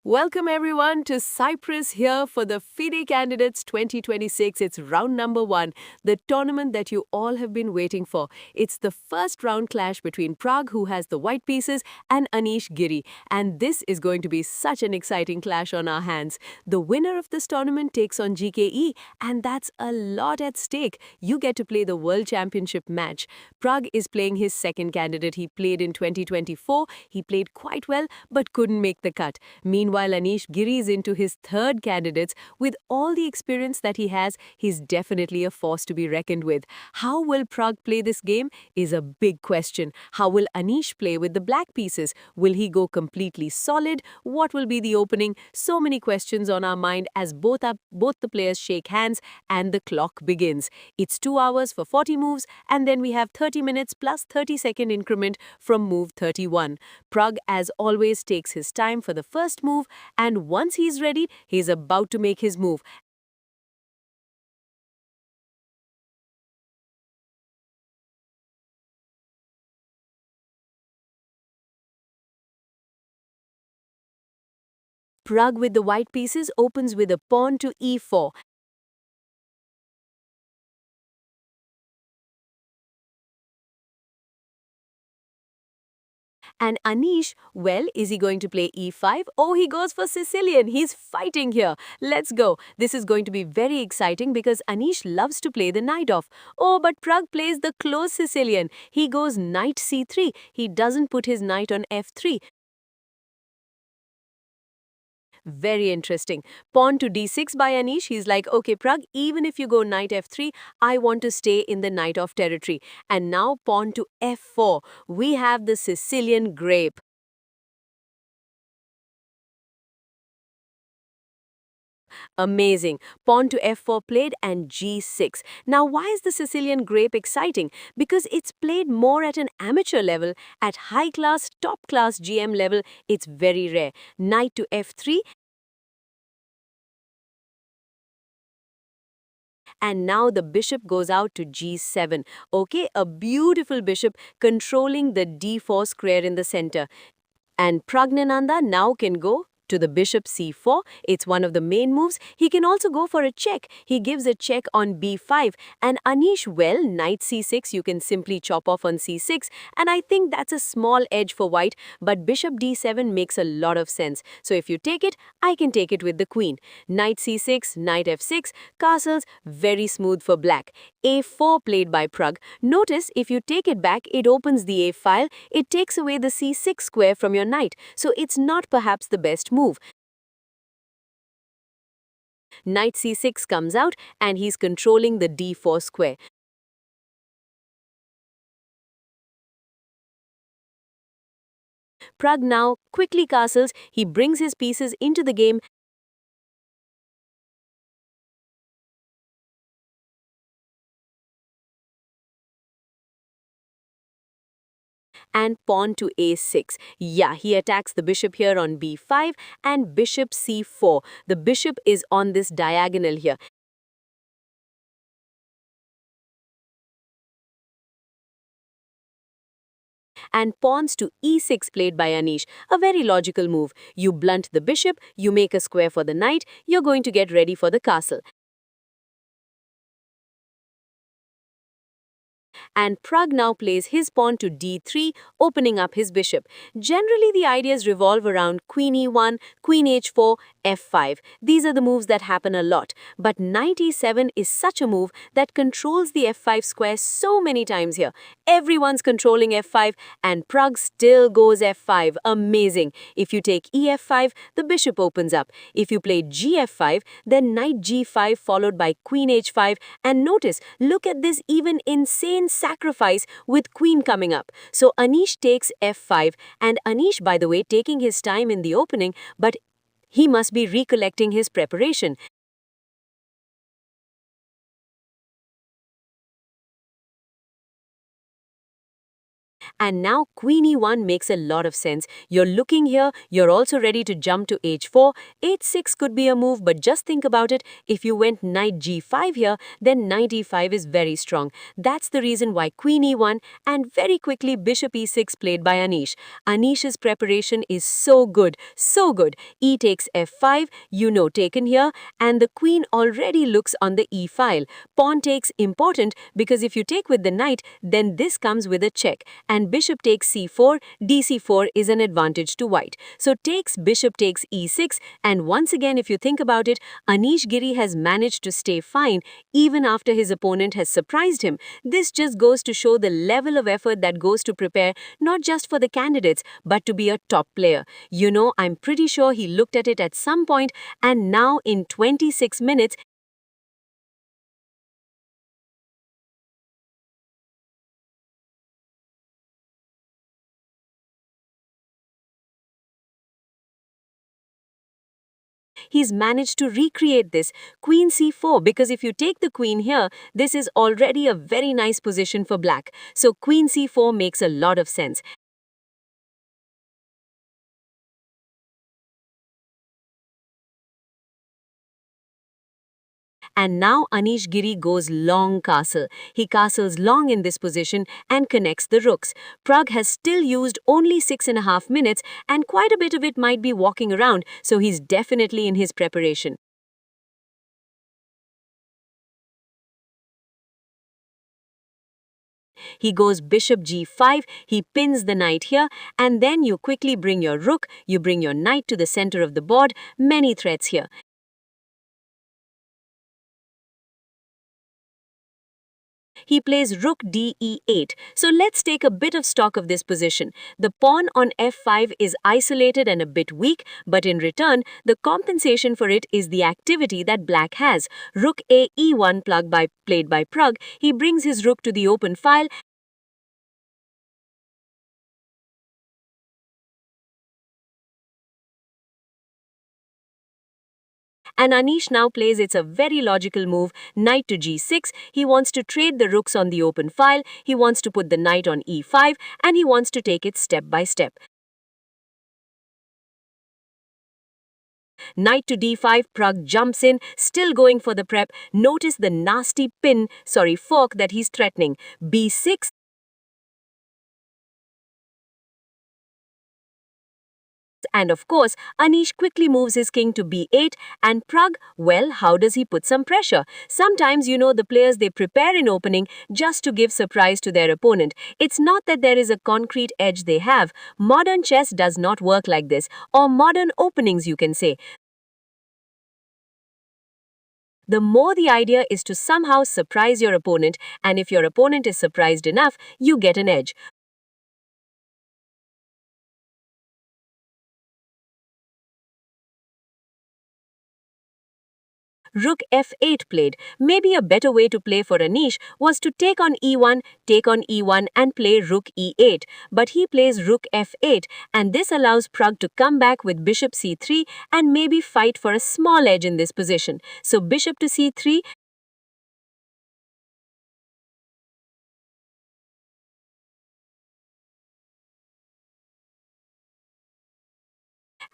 Welcome everyone to Cyprus here for the FIDE Candidates 2026. It's round number 1, the tournament that you all have been waiting for. It's the first round clash between Pragg, who has the white pieces, and Anish Giri. And this is going to be such an exciting clash on our hands. The winner of this tournament takes on GKE, and that's a lot at stake. You get to play the World Championship match. Pragg is playing his second candidate. He played in 2024. He played quite well, but couldn't make the cut. Meanwhile, Anish Giri is into his third candidates. With all the experience that he has, he's definitely a force to be reckoned with. How will Pragg play this game is a big question. How will Anish play with the black pieces? Will he go completely solid? What will be the opening? So many questions on our mind as both the players shake hands and the clock begins. It's 2 hours for 40 moves, and then we have 30 minutes plus 30-second increment from move 31. Pragg, as always, takes his time for the first move, and once he's ready, he's about to make his move. Pragg with the white pieces opens with a pawn to e4. And Anish, well, is he going to play e5? Oh, he goes for Sicilian. He's fighting here. Let's go. This is going to be very exciting because Anish loves to play the knight off. Oh, but Pragg plays the close Sicilian. He goes knight c3. He doesn't put his knight on f3. Very interesting. Pawn to d6 by Anish. He's like, okay, Pragg, even if you go knight f3, I want to stay in the knight off territory. And now pawn to f4. We have the Sicilian grape. Amazing. Pawn to f4 played and g6. Now, why is the Sicilian grape exciting? Because it's played more at an amateur level. At high class, top class GM level, it's very rare. Knight to f3. And now the bishop goes out to g7. Okay, a beautiful bishop controlling the d4 square in the center. And Praggnanandhaa now can go to the bishop c4. It's one of the main moves. He can also go for a check. He gives a check on b5. And Anish, well, knight c6, you can simply chop off on c6. And I think that's a small edge for white, but bishop d7 makes a lot of sense. So if you take it, I can take it with the queen. Knight c6, knight f6, castles, very smooth for black. a4 played by Pragg. Notice if you take it back, it opens the a file. It takes away the c6 square from your knight. So it's not perhaps the best move. Knight c6 comes out and he's controlling the d4 square. Pragg now quickly castles. He brings his pieces into the game and pawn to a6. Yeah, he attacks the bishop here on b5 and bishop c4. The bishop is on this diagonal here. And pawns to e6 played by Anish. A very logical move. You blunt the bishop, you make a square for the knight, you're going to get ready for the castle. And Pragg now plays his pawn to d3, opening up his bishop. Generally, the ideas revolve around queen e1, queen h4, f5. These are the moves that happen a lot. But knight e7 is such a move that controls the f5 square so many times here. Everyone's controlling f5 and Pragg still goes f5. Amazing. If you take ef5, the bishop opens up. If you play gf5, then knight g5 followed by queen h5. And notice, look at this even insane sacrifice with queen coming up. So Anish takes f5, and Anish, by the way, taking his time in the opening, but he must be recollecting his preparation. And now queen e1 makes a lot of sense. You're looking here, you're also ready to jump to h4. h6 could be a move, but just think about it. If you went knight g5 here, then knight e5 is very strong. That's the reason why queen e1 and very quickly bishop e6 played by Anish. Anish's preparation is so good, so good. E takes f5, taken here, and the queen already looks on the e file. Pawn takes important because if you take with the knight, then this comes with a check. And bishop takes c4, dc4 is an advantage to white. So takes, bishop takes e6, and once again, if you think about it, Anish Giri has managed to stay fine even after his opponent has surprised him. This just goes to show the level of effort that goes to prepare not just for the candidates, but to be a top player. I'm pretty sure he looked at it at some point, and now in 26 minutes, he's managed to recreate this. Queen c4, because if you take the queen here, this is already a very nice position for black. So queen c4 makes a lot of sense. And now Anish Giri goes long castle. He castles long in this position and connects the rooks. Pragg has still used only 6.5 minutes, and quite a bit of it might be walking around, so he's definitely in his preparation. He goes bishop g5, he pins the knight here, and then you quickly bring your rook, you bring your knight to the center of the board. Many threats here. He plays rook d e8. So let's take a bit of stock of this position. The pawn on f5 is isolated and a bit weak, but in return, the compensation for it is the activity that black has. Rook a e1 played by Pragg. He brings his rook to the open file. And Anish now plays it's a very logical move, knight to g6. He wants to trade the rooks on the open file, he wants to put the knight on e5, and he wants to take it step by step. Knight to d5, Pragg jumps in, still going for the prep. Notice the nasty fork that he's threatening. b6, and of course, Anish quickly moves his king to b8, and Pragg, well, how does he put some pressure? Sometimes, the players, they prepare in opening just to give surprise to their opponent. It's not that there is a concrete edge they have. Modern chess does not work like this, or modern openings, you can say. The more the idea is to somehow surprise your opponent, and if your opponent is surprised enough, you get an edge. Rook f8 played. Maybe a better way to play for Anish was to take on e1 and play rook e8. But he plays rook f8, and this allows Pragg to come back with bishop c3 and maybe fight for a small edge in this position. So bishop to c3.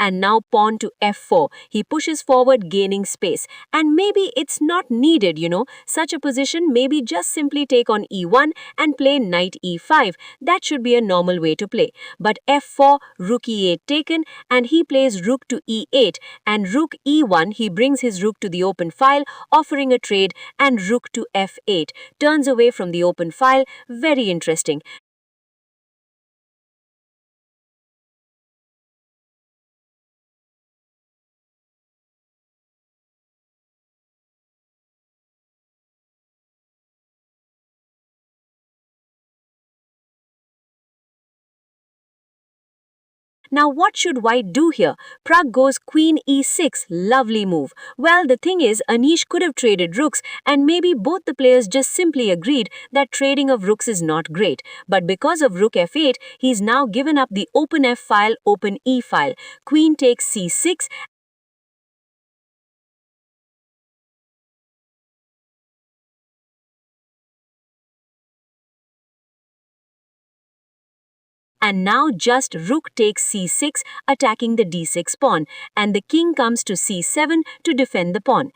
And now pawn to f4. He pushes forward, gaining space. And maybe it's not needed. Such a position, maybe just simply take on e1 and play knight e5. That should be a normal way to play. But f4, rook e8 taken, and he plays rook to e8. And rook e1, he brings his rook to the open file, offering a trade, and rook to f8. Turns away from the open file. Very interesting. Now what should white do here? Pragg goes queen e6, lovely move. Well, the thing is, Anish could have traded rooks, and maybe both the players just simply agreed that trading of rooks is not great. But because of rook f8, he's now given up the open f file, open e file. Queen takes c6, and now just rook takes c6, attacking the d6 pawn, and the king comes to c7 to defend the pawn.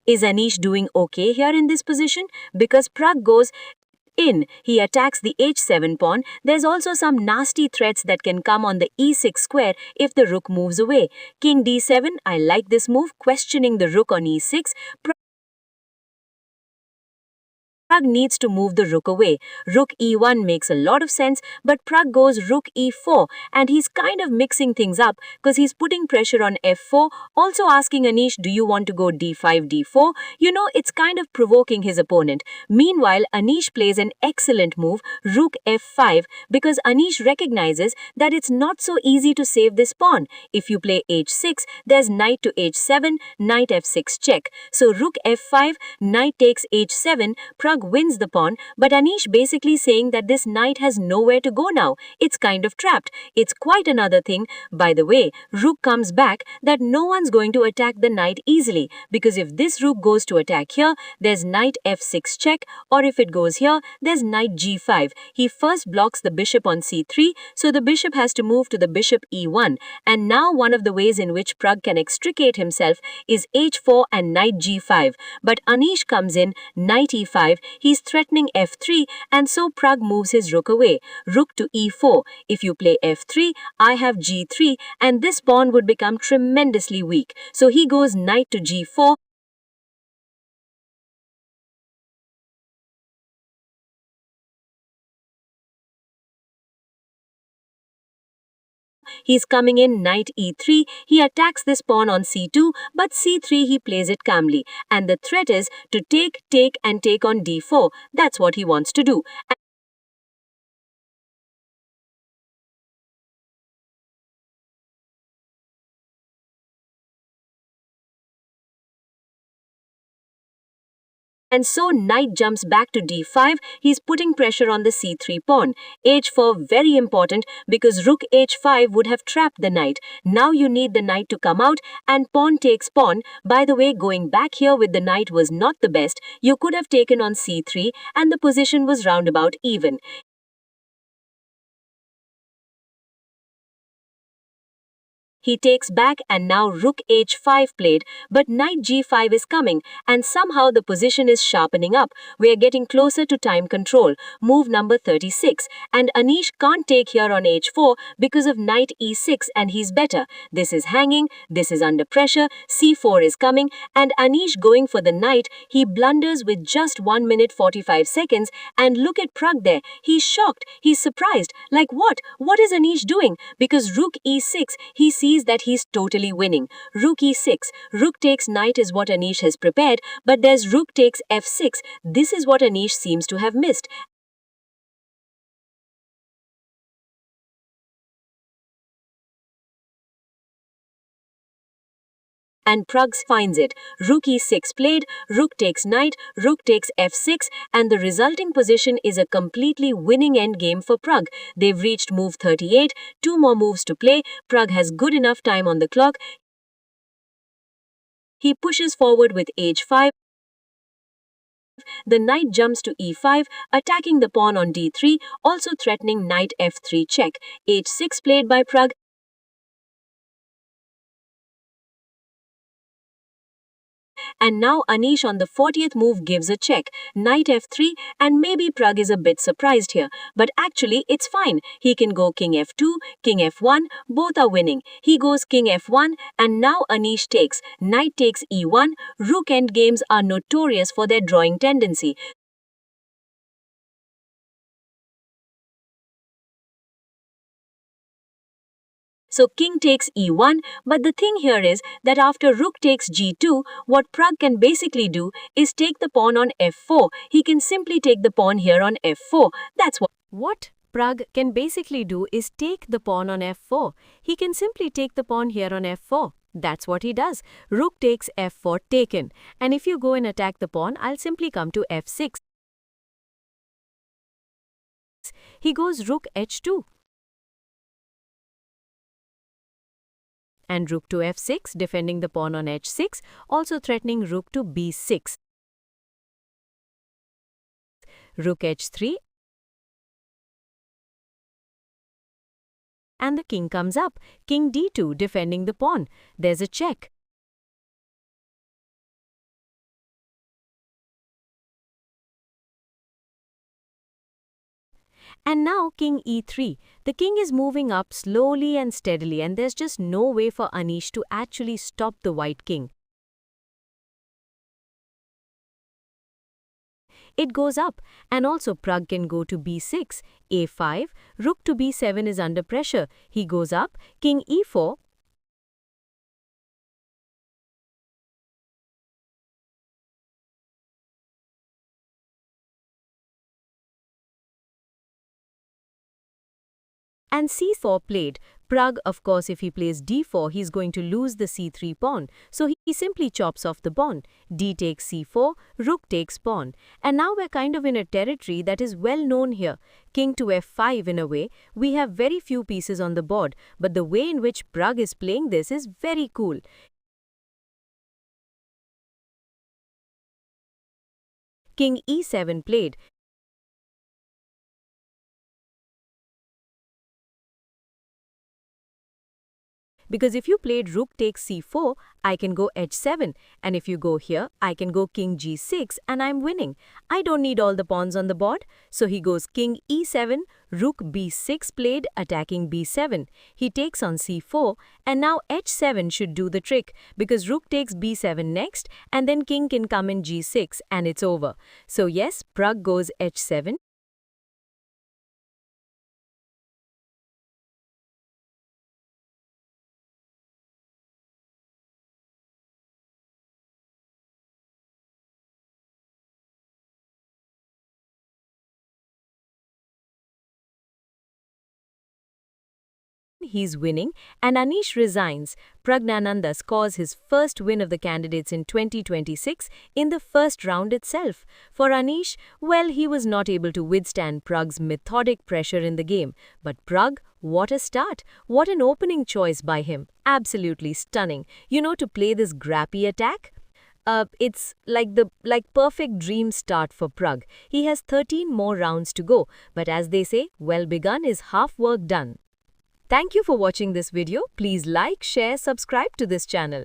Is Anish doing okay here in this position? Because Pragg goes in, he attacks the h7 pawn. There's also some nasty threats that can come on the e6 square if the rook moves away. King d7, I like this move, questioning the rook on e6. Pragg needs to move the rook away. Rook e1 makes a lot of sense, but Pragg goes rook e4, and he's kind of mixing things up because he's putting pressure on f4, also asking Anish, do you want to go d5, d4? You know, it's kind of provoking his opponent. Meanwhile, Anish plays an excellent move, rook f5, because Anish recognizes that it's not so easy to save this pawn. If you play h6, there's knight to h7, knight f6 check. So rook f5, knight takes h7, Pragg wins the pawn, but Anish basically saying that this knight has nowhere to go now. It's kind of trapped. It's quite another thing, by the way, rook comes back, that no one's going to attack the knight easily, because if this rook goes to attack here, there's knight f6 check, or if it goes here, there's knight g5. He first blocks the bishop on c3, so the bishop has to move to the bishop e1, and now one of the ways in which Pragg can extricate himself is h4 and knight g5, but Anish comes in, knight e5, he's threatening f3, and so Pragg moves his rook away. Rook to e4. If you play f3, I have g3, and this pawn would become tremendously weak. So he goes knight to g4. He's coming in knight e3, he attacks this pawn on c2, but c3 he plays it calmly, and the threat is to take, and take on d4. That's what he wants to do. And so knight jumps back to d5, he's putting pressure on the c3 pawn. h4 very important because rook h5 would have trapped the knight. Now you need the knight to come out, and pawn takes pawn. By the way, going back here with the knight was not the best. You could have taken on c3 and the position was roundabout even. He takes back, and now rook h5 played, but knight g5 is coming, and somehow the position is sharpening up. We are getting closer to time control. Move number 36, and Anish can't take here on h4 because of knight e6, and he's better. This is hanging, this is under pressure, c4 is coming, and Anish going for the knight, he blunders with just 1 minute 45 seconds, and look at Pragg there. He's shocked, he's surprised, like what? What is Anish doing? Because rook e6, he sees that he's totally winning. Rook e6, rook takes knight is what Anish has prepared, but there's rook takes f6. This is what Anish seems to have missed. And Pragg finds it. Rook e6 played, rook takes knight, rook takes f6, and the resulting position is a completely winning endgame for Pragg. They've reached move 38, 2 more moves to play. Pragg has good enough time on the clock. He pushes forward with h5. The knight jumps to e5, attacking the pawn on d3, also threatening knight f3 check. h6 played by Pragg. And now Anish on the 40th move gives a check, knight f3, and maybe Pragg is a bit surprised here. But actually, it's fine. He can go king f2, king f1, both are winning. He goes king f1, and now Anish takes, knight takes e1. Rook endgames are notorious for their drawing tendency. So king takes e1, but the thing here is that after rook takes g2, what Pragg can basically do is take the pawn on f4. He can simply take the pawn here on f4. That's What Pragg can basically do is take the pawn on f4. He can simply take the pawn here on f4. That's what he does. Rook takes f4 taken. And if you go and attack the pawn, I'll simply come to f6. He goes rook h2. And rook to f6, defending the pawn on h6, also threatening rook to b6. rook h3, and the king comes up, king d2 defending the pawn. There's a check. And now king e3. The king is moving up slowly and steadily, and there's just no way for Anish to actually stop the white king. It goes up, and also Pragg can go to b6, a5, rook to b7 is under pressure. He goes up, king e4, and c4 played. Pragg, of course, if he plays d4, he's going to lose the c3 pawn. So he simply chops off the pawn. D takes c4, rook takes pawn. And now we're kind of in a territory that is well known here. King to f5 in a way. We have very few pieces on the board, but the way in which Pragg is playing this is very cool. King e7 played. Because if you played rook takes c4, I can go h7, and if you go here, I can go king g6 and I'm winning. I don't need all the pawns on the board. So he goes king e7, rook b6 played, attacking b7. He takes on c4, and now h7 should do the trick, because rook takes b7 next, and then king can come in g6 and it's over. So yes, Pragg goes h7. He's winning, and Anish resigns. Praggnanandhaa scores his first win of the candidates in 2026 in the first round itself. For Anish, well, he was not able to withstand Pragg's methodic pressure in the game. But Pragg, what a start! What an opening choice by him. Absolutely stunning. To play this Grand Prix Attack? It's like perfect dream start for Pragg. He has 13 more rounds to go, but as they say, well begun is half work done. Thank you for watching this video. Please like, share, subscribe to this channel.